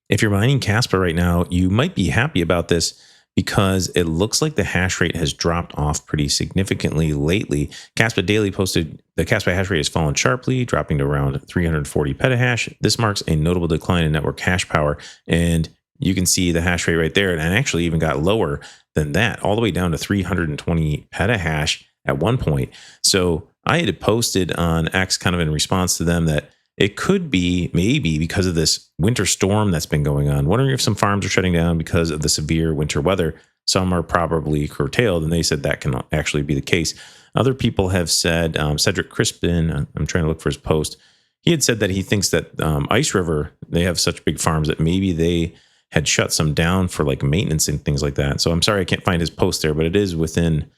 If you're mining Kaspa right now, you might be happy about this because it looks like the hash rate has dropped off pretty significantly lately. Kaspa Daily posted the Kaspa hash rate has fallen sharply, dropping to around 340 petahash. This marks a notable decline in network hash power. And you can see the hash rate right there. And actually even got lower than that, all the way down to 320 petahash at one point. So I had posted on X kind of in response to them that it could be maybe because of this winter storm that's been going on. Wondering if some farms are shutting down because of the severe winter weather. Some are probably curtailed, and they said that can actually be the case. Other people have said, Cedric Crispin, I'm trying to look for his post. He had said that he thinks that Ice River, they have such big farms that maybe they had shut some down for like maintenance and things like that. So I'm sorry I can't find his post there, but it is within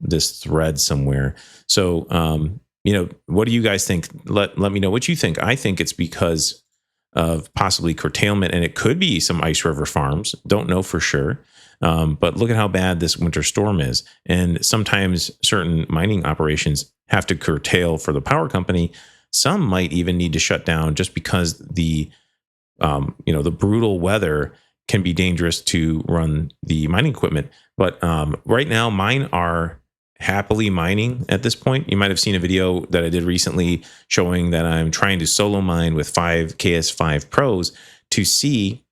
this thread somewhere. So, what do you guys think? Let me know what you think. I think it's because of possibly curtailment, and it could be some Ice River farms. Don't know for sure. But look at how bad this winter storm is. And sometimes certain mining operations have to curtail for the power company. Some might even need to shut down just because the brutal weather can be dangerous to run the mining equipment. But right now, mine are happily mining at this point. You might have seen a video that I did recently showing that I'm trying to solo mine with 5 KS5 Pros to see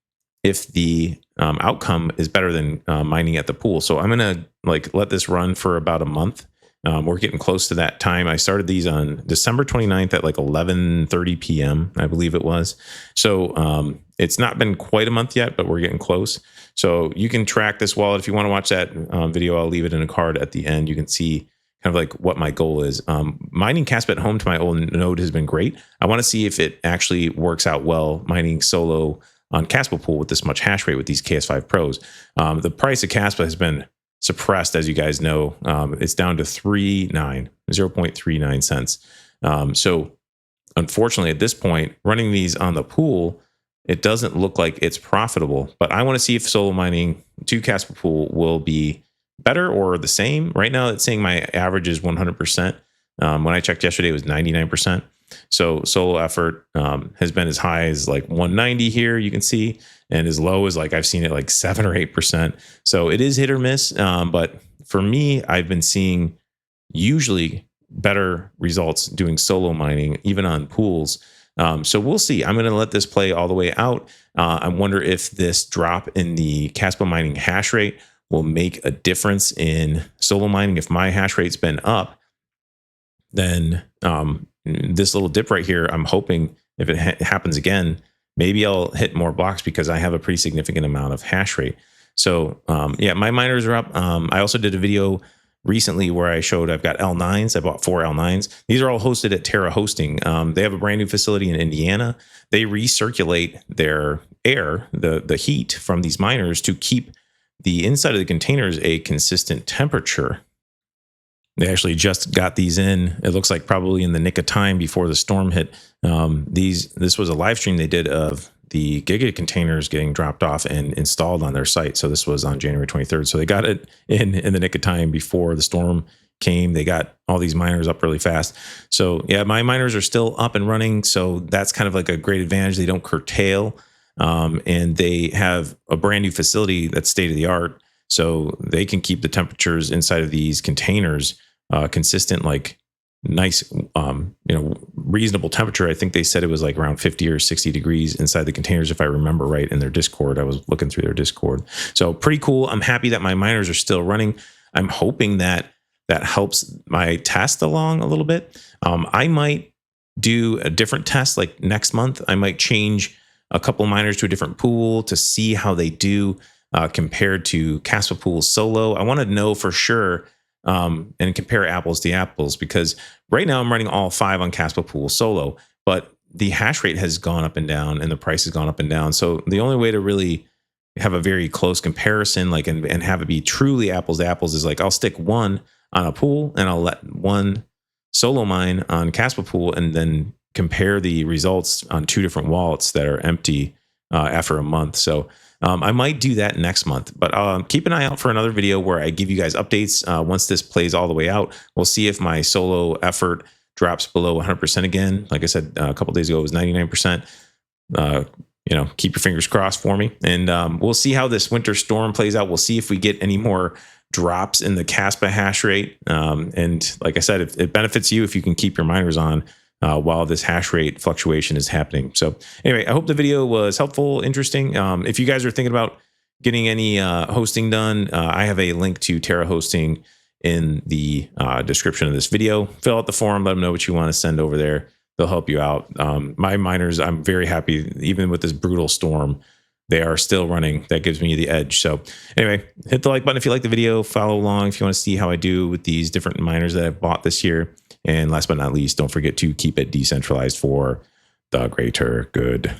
if the outcome is better than mining at the pool. So I'm gonna let this run for about a month. We're getting close to that time. I started these on December 29th at 11:30 p.m. I believe it was. So it's not been quite a month yet, but we're getting close. So you can track this wallet. If you want to watch that video, I'll leave it in a card at the end. You can see kind of what my goal is. Mining Kaspa at home to my old node has been great. I want to see if it actually works out well mining solo on Kaspa Pool with this much hash rate with these KS5 Pros. The price of Kaspa has been suppressed, as you guys know. It's down to 0.39 cents. So unfortunately, at this point, running these on the pool, it doesn't look like it's profitable. But I want to see if solo mining to Kaspa Pool will be better or the same. Right now, it's saying my average is 100%. When I checked yesterday, it was 99%. So solo effort has been as high as 190 here, you can see, and as low as I've seen it 7 or 8%. So it is hit or miss. But for me, I've been seeing usually better results doing solo mining, even on pools. So we'll see. I'm going to let this play all the way out. I wonder if this drop in the Kaspa mining hash rate will make a difference in solo mining. If my hash rate's been up, then this little dip right here, I'm hoping if it happens again, maybe I'll hit more blocks because I have a pretty significant amount of hash rate. So yeah, my miners are up. I also did a video recently where I showed I've got L9s. I bought 4 L9s. These are all hosted at Terra Hosting. They have a brand new facility in Indiana. They recirculate their air, the heat from these miners to keep the inside of the containers a consistent temperature. They actually just got these in. It looks like probably in the nick of time before the storm hit. This was a live stream they did of the Giga containers getting dropped off and installed on their site. So this was on January 23rd. So they got it in the nick of time before the storm came. They got all these miners up really fast. So yeah, my miners are still up and running. So that's kind of a great advantage. They don't curtail, and they have a brand new facility that's state of the art. So they can keep the temperatures inside of these containers consistent, nice, reasonable temperature. I think they said it was around 50 or 60 degrees inside the containers, if I remember right, in their Discord. I was looking through their Discord. So pretty cool. I'm happy that my miners are still running. I'm hoping that helps my test along a little bit. I might do a different test next month. I might change a couple miners to a different pool to see how they do compared to Kaspa Pool solo. I want to know for sure and compare apples to apples, because right now I'm running all 5 on Kaspa Pool solo, but the hash rate has gone up and down and the price has gone up and down. So the only way to really have a very close comparison, and have it be truly apples to apples, is I'll stick one on a pool and I'll let one solo mine on Kaspa Pool and then compare the results on 2 different wallets that are empty after a month. So I might do that next month, but keep an eye out for another video where I give you guys updates once this plays all the way out. We'll see if my solo effort drops below 100% again. Like I said, a couple days ago, it was 99%. keep your fingers crossed for me. And we'll see how this winter storm plays out. We'll see if we get any more drops in the Kaspa hash rate. And like I said, it benefits you if you can keep your miners on while this hash rate fluctuation is happening. So anyway, I hope the video was helpful, interesting. If you guys are thinking about getting any hosting done, I have a link to Terra Hosting in the description of this video. Fill out the form, let them know what you want to send over there. They'll help you out. My miners, I'm very happy, even with this brutal storm, they are still running. That gives me the edge. So anyway, hit the like button if you like the video. Follow along if you want to see how I do with these different miners that I've bought this year. And last but not least, don't forget to keep it decentralized for the greater good.